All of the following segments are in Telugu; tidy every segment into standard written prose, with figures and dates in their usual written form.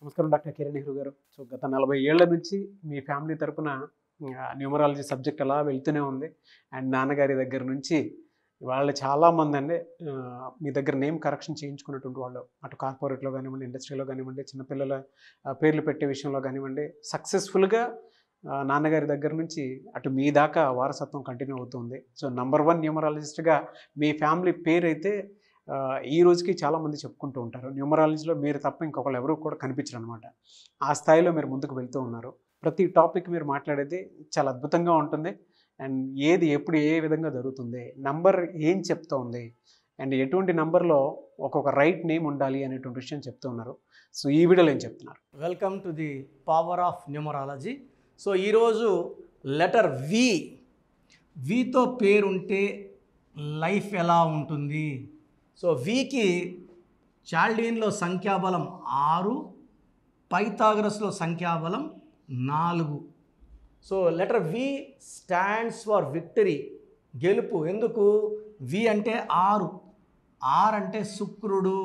నమస్కారం డాక్టర్ కిరణ్ నెహ్రూ గారు. సో గత 40 ఏళ్ల నుంచి మీ ఫ్యామిలీ తరపున న్యూమరాలజీ సబ్జెక్ట్ అలా వెళ్తూనే ఉంది. అండ్ నాన్నగారి దగ్గర నుంచి వాళ్ళు చాలామందండి మీ దగ్గర నేమ్ కరెక్షన్ చేయించుకున్నటువంటి వాళ్ళు. అటు కార్పొరేట్‌లో గానివ్వండి, ఇండస్ట్రీలో గానివ్వండి, చిన్నపిల్లల పేర్లు పెట్టే విషయంలో గానివ్వండి, సక్సెస్‌ఫుల్‌గా నాన్నగారి దగ్గర నుంచి అటు మీ దాకా వారసత్వం కంటిన్యూ అవుతుంది. సో నంబర్ 1 న్యూమరాలజిస్ట్‌గా మీ ఫ్యామిలీ పేరైతే ఈ రోజుకి చాలామంది చెప్పుకుంటూ ఉంటారు. న్యూమరాలజీలో మీరు తప్ప ఇంకొకళ్ళు ఎవరు కూడా కనిపించరనమాట. ఆ స్థాయిలో మీరు ముందుకు వెళ్తూ ఉన్నారు. ప్రతి టాపిక్ మీరు మాట్లాడేది చాలా అద్భుతంగా ఉంటుంది. అండ్ ఏది ఎప్పుడు ఏ విధంగా జరుగుతుంది, నంబర్ ఏం చెప్తోంది, అండ్ ఎటువంటి నంబర్‌లో ఒక్కొక్క రైట్ నేమ్ ఉండాలి అనేటువంటి విషయం చెప్తూ ఉన్నారు. సో ఈ వీడియోలో ఏం చెప్తున్నారు? Welcome to the power of numerology. So ఈరోజు లెటర్ వితో పేరుంటే లైఫ్ ఎలా ఉంటుంది? సో వికి చాల్డీన్లో సంఖ్యాబలం 6, పైథాగరస్లో సంఖ్యాబలం 4. So letter V stands for victory, గెలుపు. ఎందుకు? వి అంటే 6, అంటే శుక్రుడు,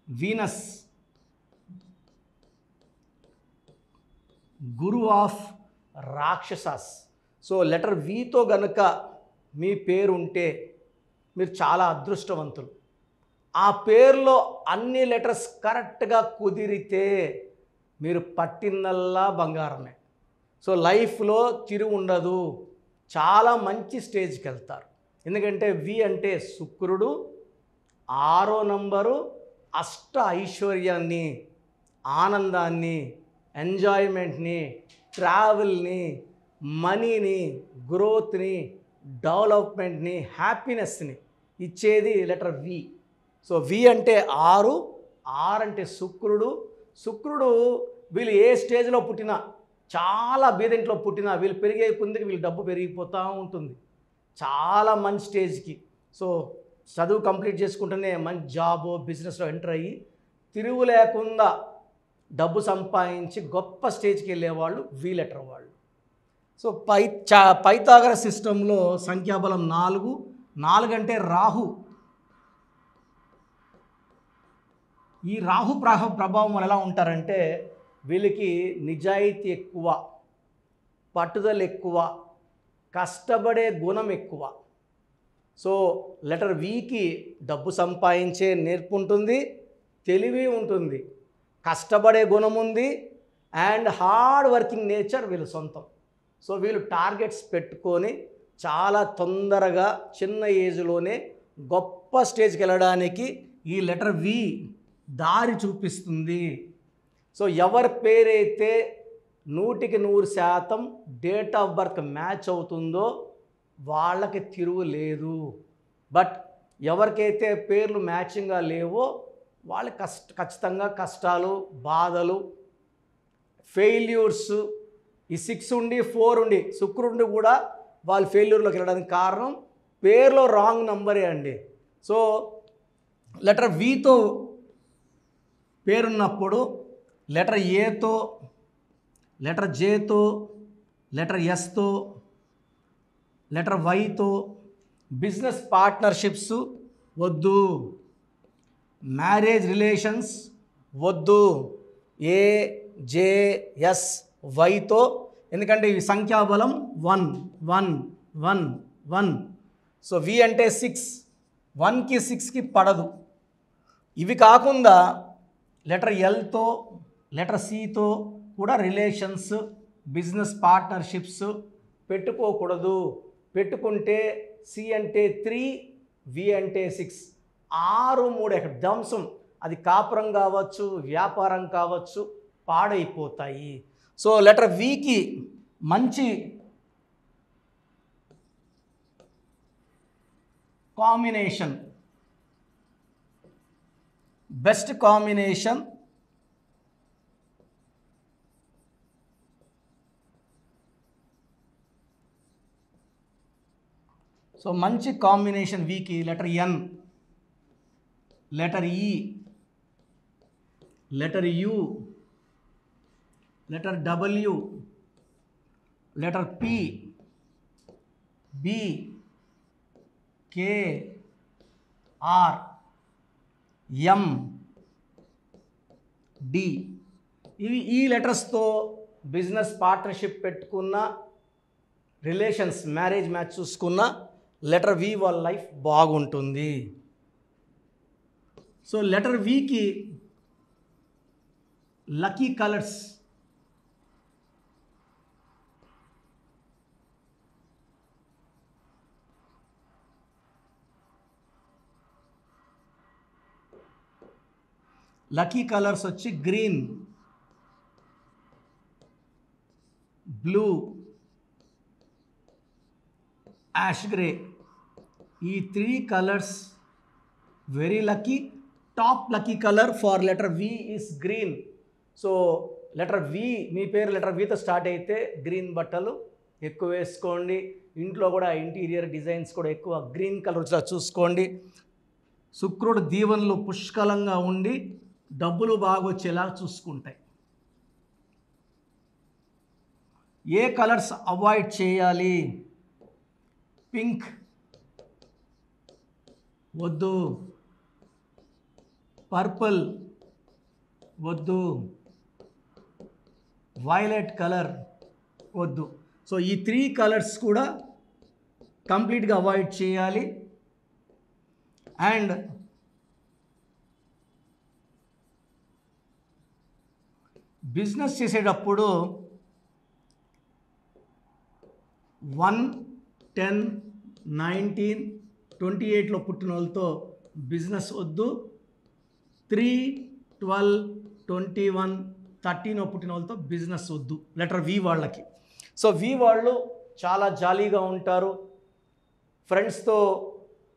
Venus, guru of rakshasas. So letter వితో గనుక మీ పేరు ఉంటే మీరు చాలా అదృష్టవంతులు. ఆ పేరులో అన్ని లెటర్స్ కరెక్ట్గా కుదిరితే మీరు పట్టిందల్లా బంగారమే. సో లైఫ్లో తిరుగు ఉండదు, చాలా మంచి స్టేజ్కి వెళ్తారు. ఎందుకంటే వి అంటే శుక్రుడు, 6వ నంబరు, అష్ట ఐశ్వర్యాన్ని, ఆనందాన్ని, ఎంజాయ్మెంట్ని, ట్రావెల్ని, మనీని, గ్రోత్ని, డెవలప్మెంట్ని, హ్యాపీనెస్ని ఇచ్చేది లెటర్ వి. సో వి అంటే 6, అంటే శుక్రుడు వీళ్ళు ఏ స్టేజ్లో పుట్టినా, చాలా బీదింట్లో పుట్టినా, వీళ్ళు పెరిగే కొందికి వీళ్ళు డబ్బు పెరిగిపోతూ ఉంటుంది చాలా మంచి స్టేజ్కి. సో చదువు కంప్లీట్ చేసుకుంటూనే మంచి జాబ్, బిజినెస్లో ఎంటర్ అయ్యి తిరుగు లేకుండా డబ్బు సంపాదించి గొప్ప స్టేజ్కి వెళ్ళేవాళ్ళు వి లెటర్ వాళ్ళు. సో పైథాగరస్ సిస్టంలో సంఖ్యాబలం 4 అంటే రాహు. ఈ రాహు ప్రభావం వల్ల ఎలా ఉంటారంటే వీళ్ళకి నిజాయితీ ఎక్కువ, పట్టుదల ఎక్కువ, కష్టపడే గుణం ఎక్కువ. సో లెటర్ వికి డబ్బు సంపాదించే నేర్పు ఉంటుంది, తెలివి ఉంటుంది, కష్టపడే గుణం ఉంది, అండ్ హార్డ్ వర్కింగ్ నేచర్ వీళ్ళు సొంతం. సో వీళ్ళు టార్గెట్స్ పెట్టుకొని చాలా తొందరగా చిన్న ఏజ్లోనే గొప్ప స్టేజ్కి వెళ్ళడానికి ఈ లెటర్ వి దారి చూపిస్తుంది. సో ఎవరి పేరైతే 100% డేట్ ఆఫ్ బర్త్ మ్యాచ్ అవుతుందో వాళ్ళకి తిరుగు లేదు. బట్ ఎవరికైతే పేర్లు మ్యాచింగ్గా లేవో వాళ్ళకి ఖచ్చితంగా కష్టాలు, బాధలు, ఫెయిల్యూర్స్. ఈ 6 ఉండి 4 ఉండి శుక్రుడిని కూడా వాళ్ళు ఫెయిల్యూర్లోకి వెళ్ళడానికి కారణం పేరులో రాంగ్ నంబరే అండి. సో లెటర్ వితో పేరున్నప్పుడు లెటర్ ఏతో, లెటర్ జేతో, లెటర్ ఎస్తో, లెటర్ వైతో బిజినెస్ పార్ట్నర్షిప్స్ వద్దు, మ్యారేజ్ రిలేషన్స్ వద్దు, ఏ, జే, ఎస్, వైతో. ఎందుకంటే ఈ సంఖ్యాబలం 1, 1, 1, 1. సో వి అంటే 6, 1కి 6కి పడదు. ఇవి కాకుండా లెటర్ ఎల్తో, లెటర్ సితో కూడా రిలేషన్స్, బిజినెస్ పార్ట్నర్షిప్స్ పెట్టుకోకూడదు. పెట్టుకుంటే సి అంటే 3, వి అంటే 6, 6, 3 ఎక్కడ ధ్వంసం. అది కాపురం కావచ్చు, వ్యాపారం కావచ్చు, పాడైపోతాయి. సో లెటర్ వికి మంచి కాంబినేషన్, బెస్ట్ కాంబినేషన్ సో మంచి కాంబినేషన్ వికి letter N, letter E, letter U, letter W, letter P, B, K, R, M, D. ఈ లెటర్స్తో బిజినెస్ పార్ట్నర్షిప్ పెట్టుకున్న, రిలేషన్స్ మ్యారేజ్ మ్యాచ్ చూసుకున్న లెటర్ వి వాళ్ళ లైఫ్ బాగుంటుంది. సో లెటర్ వికి లక్కీ కలర్స్ వచ్చి గ్రీన్, బ్లూ, యాష్ గ్రే. ఈ 3 colours very lucky. Top lucky colour for letter V is green. So letter V, మీ పేరు లెటర్ వితో స్టార్ట్ అయితే గ్రీన్ బట్టలు ఎక్కువ వేసుకోండి. ఇంట్లో కూడా ఇంటీరియర్ డిజైన్స్ కూడా ఎక్కువ గ్రీన్ కలర్ వచ్చేలా చూసుకోండి. శుక్రుడు దీవెనలు పుష్కలంగా ఉండి డబ్బులు బాగా వచ్చేలా చూసుకుంటాయి. ఏ కలర్స్ అవాయిడ్ చేయాలి? పింక్ వద్దు, పర్పుల్ వద్దు, వైలెట్ కలర్ వద్దు. సో ఈ 3 కలర్స్ కూడా కంప్లీట్గా అవాయిడ్ చేయాలి. అండ్ బిజినెస్ చేసేటప్పుడు 1, 10, 19, 28లో పుట్టిన వాళ్ళతో బిజినెస్ వద్దు. 3, 12, 21, 13 పుట్టిన వాళ్ళతో బిజినెస్ వద్దు లెటర్ వి వాళ్ళకి. సో వి వాళ్ళు చాలా జాలీగా ఉంటారు, ఫ్రెండ్స్తో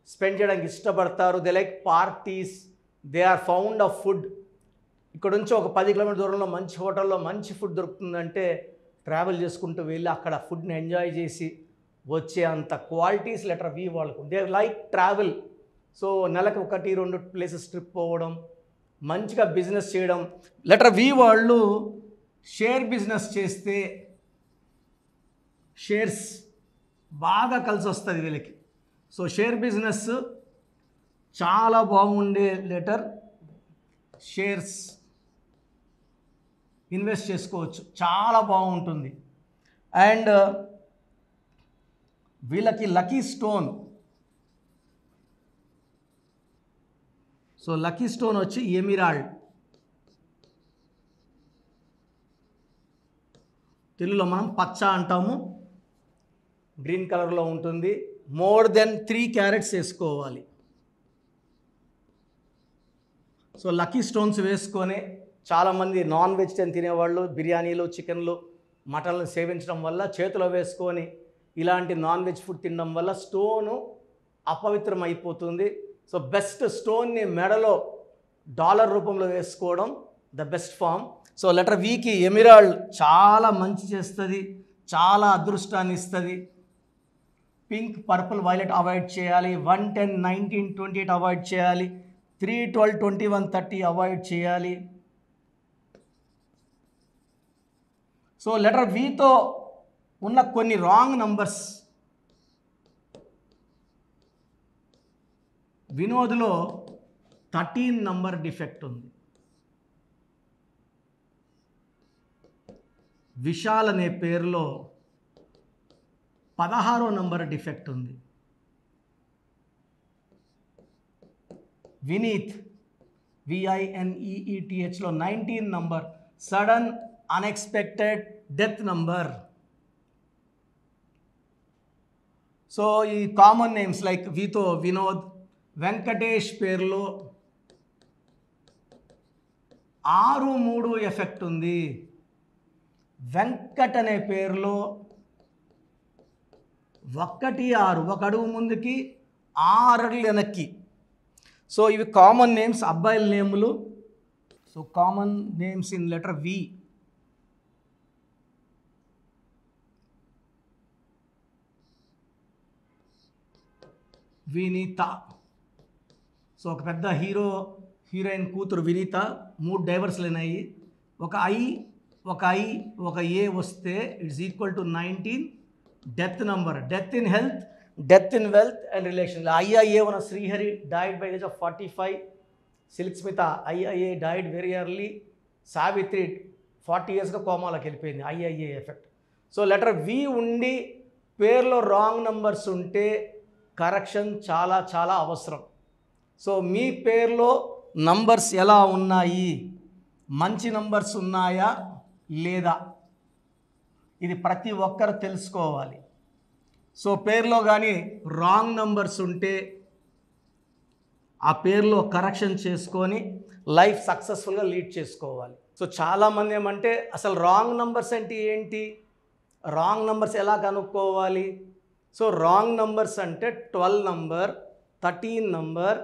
స్పెండ్ చేయడానికి ఇష్టపడతారు. They like parties, they are fond of food. ఇక్కడ నుంచి ఒక 10 కిలోమీటర్ దూరంలో మంచి హోటల్లో మంచి ఫుడ్ దొరుకుతుందంటే ట్రావెల్ చేసుకుంటూ వెళ్ళి అక్కడ ఫుడ్ని ఎంజాయ్ చేసి వచ్చే అంత క్వాలిటీస్ లెటర్ వి వాళ్ళకు. They like travel. సో నెలకు 1-2 ప్లేసెస్ ట్రిప్ పోవడం, మంచిగా బిజినెస్ చేయడం. లెటర్ వి వాళ్ళు షేర్ బిజినెస్ చేస్తే షేర్స్ బాగా కలిసి వస్తుంది వీళ్ళకి. సో షేర్ బిజినెస్ చాలా బాగుండే లెటర్. షేర్స్ ఇన్వెస్ట్ చేసుకోవచ్చు, చాలా బాగుంటుంది. అండ్ వీళ్ళకి lucky stone, so lucky stone వచ్చి ఎమిరాల్డ్. తెలుగులో మనం పచ్చ అంటాము, గ్రీన్ కలర్లో ఉంటుంది. మోర్ దెన్ 3 క్యారెట్స్ వేసుకోవాలి. సో లక్కీ స్టోన్స్ వేసుకొని, చాలామంది నాన్ వెజిటేరియన్ తినేవాళ్ళు బిర్యానీలు, చికెన్లు, మటన్లు సేవించడం వల్ల చేతిలో వేసుకొని ఇలాంటి నాన్ వెజ్ ఫుడ్ తినడం వల్ల స్టోను అపవిత్రం అయిపోతుంది. సో బెస్ట్ స్టోన్ని మెడలో డాలర్ రూపంలో వేసుకోవడం the best form. So letter వికి ఎమిరాల్డ్ చాలా మంచి చేస్తుంది, చాలా అదృష్టాన్ని ఇస్తుంది. పింక్, పర్పుల్, వైలెట్ అవాయిడ్ చేయాలి. 1, 10, 19, 28 అవాయిడ్ చేయాలి. 3, 12, 21, 30 అవాయిడ్ చేయాలి. సో లెటర్ వితో ఉన్న కొన్ని రాంగ్ నంబర్స్. వినోద్లో 13 నంబర్ డిఫెక్ట్ ఉంది. విశాల్ అనే పేరులో 16వ నంబర్ డిఫెక్ట్ ఉంది. వినీత్, VINEETHలో 19 number sudden unexpected death number. So ఈ కామన్ నేమ్స్ లైక్ వితో వినోద్. వెంకటేష్ పేరులో 6-3 ఎఫెక్ట్ ఉంది. వెంకట్ అనే పేరులో 1-6, 1 అడుగు ముందుకి 6 అడుగులు వెనక్కి. సో ఇవి కామన్ నేమ్స్, అబ్బాయిల నేములు. So common names in letter V. Vineetha. So ఒక పెద్ద హీరోయిన్ కూతురు వినీత. 3 డైవర్స్లు అయినాయి. ఒక ఐ, ఏ వస్తే it's equal to 19 death number. Death in health, death in wealth and relation. IIA ఉన్న Srihari died by age of 45. Silk Smitha IIA died very early. Savitri 40 ఇయర్స్గా కోమాలోకి వెళ్ళిపోయింది, IIA effect. So letter V ఉండి పేర్లో రాంగ్ నంబర్స్ ఉంటే కరెక్షన్ చాలా చాలా అవసరం. సో మీ పేర్లో నంబర్స్ ఎలా ఉన్నాయి, మంచి నంబర్స్ ఉన్నాయా లేదా, ఇది ప్రతి ఒక్కరు తెలుసుకోవాలి. సో పేర్లో కానీ రాంగ్ నంబర్స్ ఉంటే ఆ పేర్లో కరెక్షన్ చేసుకొని లైఫ్ సక్సెస్ఫుల్గా లీడ్ చేసుకోవాలి. సో చాలామంది ఏమంటే అసలు రాంగ్ నంబర్స్ అంటే ఏంటి, రాంగ్ నంబర్స్ ఎలా కనుక్కోవాలి? సో రాంగ్ నంబర్స్ అంటే 12 number, 13 number,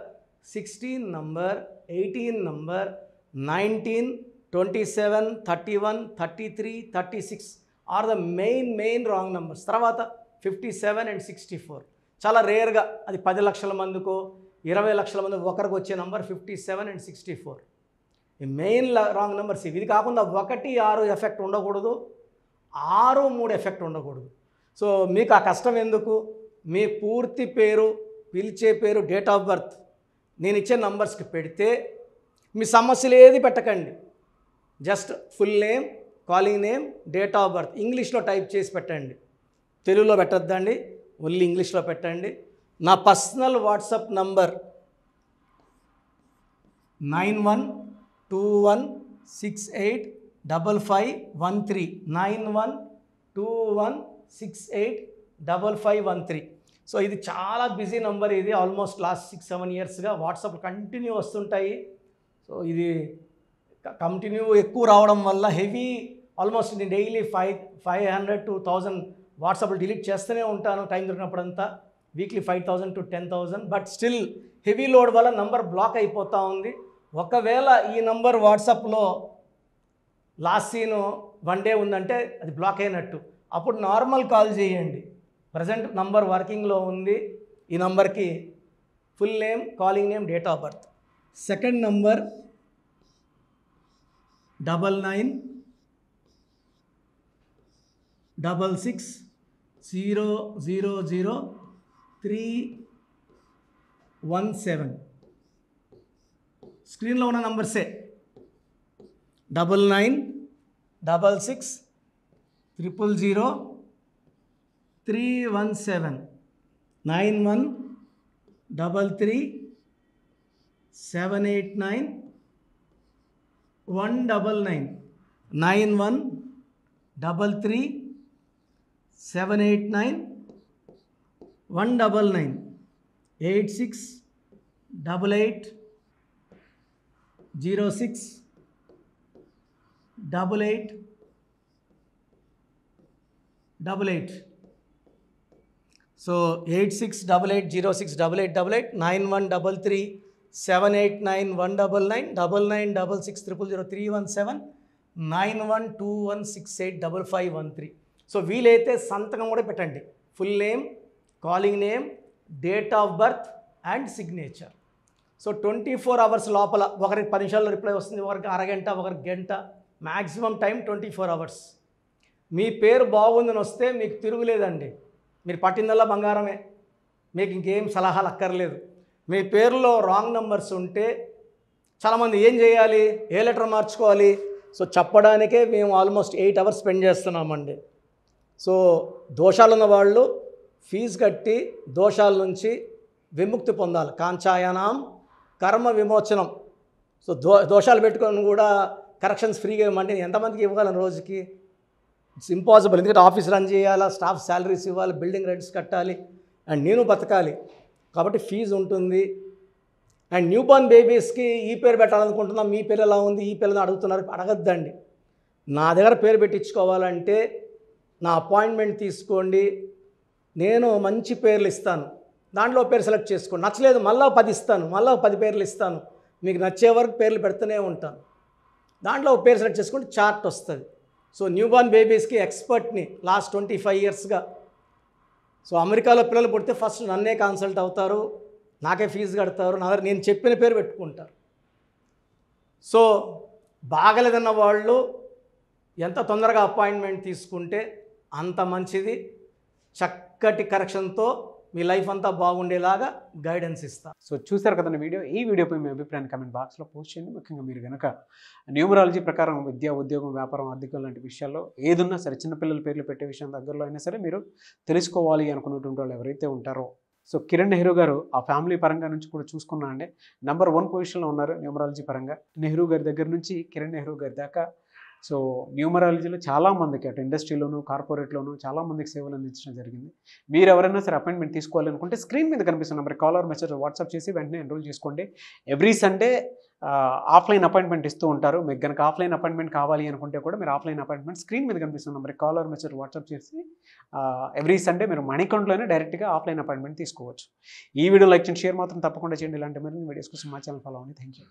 16 number, 18 number, 19, 27, 31, 33, 36 are the main wrong numbers. తర్వాత 57 and 64 చాలా రేర్గా, అది 10 లక్షల మందికో 20 లక్షల మంది ఒకరికి వచ్చే నంబర్ 57 and 64. ఈ మెయిన్ రాంగ్ నెంబర్స్ ఇవి. ఇది కాకుండా 1, 6 ఎఫెక్ట్ ఉండకూడదు, 6, 3 ఎఫెక్ట్ ఉండకూడదు. సో మీకు ఆ కష్టం ఎందుకు? మీ పూర్తి పేరు, పిలిచే పేరు, డేట్ ఆఫ్ బర్త్ నేను ఇచ్చే నంబర్స్కి పెడితే మీ సమస్యలు ఏది పెట్టకండి. Just full name, calling name, date of birth ఇంగ్లీష్లో టైప్ చేసి పెట్టండి, తెలుగులో పెట్టద్దండి, ఓన్లీ ఇంగ్లీష్లో పెట్టండి. నా పర్సనల్ వాట్సాప్ నంబర్ 9121685513, 9121685513. సో ఇది చాలా బిజీ నంబర్, ఇది ఆల్మోస్ట్ లాస్ట్ 6-7 ఇయర్స్గా వాట్సాప్ కంటిన్యూ వస్తుంటాయి. సో ఇది కంటిన్యూ ఎక్కువ రావడం వల్ల హెవీ, ఆల్మోస్ట్ నేను డైలీ 500 to 1000 వాట్సాప్లో డిలీట్ చేస్తూనే ఉంటాను టైం దొరికినప్పుడంతా. Weekly 5000 to 10,000. But still heavy load వల్ల నంబర్ బ్లాక్ అయిపోతూ ఉంది. ఒకవేళ ఈ నంబర్ వాట్సాప్లో లాస్ట్ సీన్ 1 day ఉందంటే అది బ్లాక్ అయినట్టు. అప్పుడు నార్మల్ కాల్ చేయండి. ప్రజెంట్ నంబర్ వర్కింగ్లో ఉంది. ఈ నంబర్కి full name, calling name, date of birth. Second number 9966000317. స్క్రీన్లో ఉన్న నంబర్సే 9966000317, 9133789199, 9133789199, 8688068888. సో 8688068888, 9133789199, 9966000317, 9121685513. సో వీలైతే సంతకం కూడా పెట్టండి. Full name, calling name, date of birth and signature. So 24 hours లోపల, ఒకరికి 10 నిమిషాల్లో రిప్లై వస్తుంది, ఒకరికి అరగంట, ఒకరికి గంట, మ్యాక్సిమం టైం 24 hours. మీ పేరు బాగుందని వస్తే మీకు తిరుగులేదండి, మీరు పట్టిందల్లా బంగారమే, మీకు ఇంకేం సలహాలు అక్కర్లేదు. మీ పేరులో రాంగ్ నెంబర్స్ ఉంటే చాలామంది ఏం చేయాలి, ఏ లెటర్ మార్చుకోవాలి? సో చెప్పడానికే మేము ఆల్మోస్ట్ 8 hours స్పెండ్ చేస్తున్నామండి. సో దోషాలున్న వాళ్ళు ఫీజు కట్టి దోషాల నుంచి విముక్తి పొందాలి. కాంచాయనాం కర్మ విమోచనం. సో దోషాలు పెట్టుకొని కూడా కరెక్షన్స్ ఫ్రీగా ఇవ్వమంటే ఎంతమందికి ఇవ్వగలను రోజుకి? It's impossible. ఎందుకంటే ఆఫీస్ రన్ చేయాలా, స్టాఫ్ శాలరీస్ ఇవ్వాలి, బిల్డింగ్ రెంట్స్ కట్టాలి, అండ్ నేను బతకాలి. కాబట్టి ఫీజు ఉంటుంది. అండ్ న్యూ బోర్న్ బేబీస్కి ఈ పేరు పెట్టాలనుకుంటున్నాం, మీ పేరు ఎలా ఉంది, ఈ పిల్లని అడుగుతున్నారు, అడగద్దండి. నా దగ్గర పేరు పెట్టించుకోవాలంటే నా అపాయింట్మెంట్ తీసుకోండి, నేను మంచి పేర్లు ఇస్తాను, దాంట్లో పేరు సెలెక్ట్ చేసుకోండి. నచ్చలేదు మళ్ళీ 10 ఇస్తాను, మళ్ళీ 10 పేర్లు ఇస్తాను, మీకు నచ్చే వరకు పేర్లు పెడుతూనే ఉంటాను. దాంట్లో పేరు సెలెక్ట్ చేసుకోండి, చార్ట్ వస్తుంది. సో న్యూ బోర్న్ బేబీస్కి ఎక్స్పర్ట్ని లాస్ట్ 25 yearsగా. సో అమెరికాలో పిల్లలు పుడితే ఫస్ట్ నన్నే కన్సల్ట్ అవుతారు, నాకే ఫీజు కడతారు, నా దగ్గర నేను చెప్పిన పేరు పెట్టుకుంటారు. సో బాగలేదన్న వాళ్ళు ఎంత తొందరగా అపాయింట్మెంట్ తీసుకుంటే అంత మంచిది. చక్కటి కరెక్షన్తో మీ లైఫ్ అంతా బాగుండేలాగా గైడెన్స్ ఇస్తా. సో చూసారు కదండి వీడియో. ఈ వీడియోపై మీ అభిప్రాయాన్ని కమెంట్ బాక్స్లో పోస్ట్ చేయండి. ముఖ్యంగా మీరు కనుక న్యూమరాలజీ ప్రకారం విద్య, ఉద్యోగం, వ్యాపారం, ఆర్థికం లాంటి విషయాల్లో ఏదున్నా సరే, చిన్నపిల్లల పేర్లు పెట్టే విషయం దగ్గరలో అయినా సరే మీరు తెలుసుకోవాలి అనుకున్నటువంటి వాళ్ళు ఎవరైతే ఉంటారో, సో కిరణ్ నెహ్రూ గారు ఆ ఫ్యామిలీ పరంగా నుంచి కూడా చూసుకున్నా అండి నెంబర్ 1 పొజిషన్లో ఉన్నారు న్యూమరాలజీ పరంగా. నెహ్రూ గారి దగ్గర నుంచి కిరణ్ నెహ్రూ గారి దాకా సో న్యూమరాలజీలో చాలామందికి అటు ఇండస్ట్రీలోను, కార్పొరేట్లోను చాలామందికి సేవలు అందించడం జరిగింది. మీరు ఎవరైనా సరే అపాయింట్మెంట్ తీసుకోవాలనుకుంటే స్క్రీన్ మీద కనిపిస్తున్న number call or message WhatsApp చేసి వెంటనే ఎన్రోల్ చేసుకోండి. ఎవ్రీ సండే ఆఫ్లైన్ అపాయింట్మెంట్ ఇస్తూ ఉంటారు. మీకు కనుక ఆఫ్లైన్ అపాయింట్మెంట్ కావాలి అనుకుంటే కూడా మీరు ఆఫ్లైన్ అపాయింట్మెంట్ స్క్రీన్ మీద కనిపిస్తున్న number call or message WhatsApp చేసి ఎవ్రీ సండే మీరు మనీ అకౌంట్లోనే డైరెక్ట్గా ఆఫ్లైన్ అపాయింట్మెంట్ తీసుకోవచ్చు. ఈ వీడియో లైక్ చేయండి, షేర్ మాత్రం తప్పకుండా చేయండి. ఇలాంటి మరిన్ని వీడియోస్ కోసం మా ఛానల్ ఫాలో అవ్వండి. Thank you.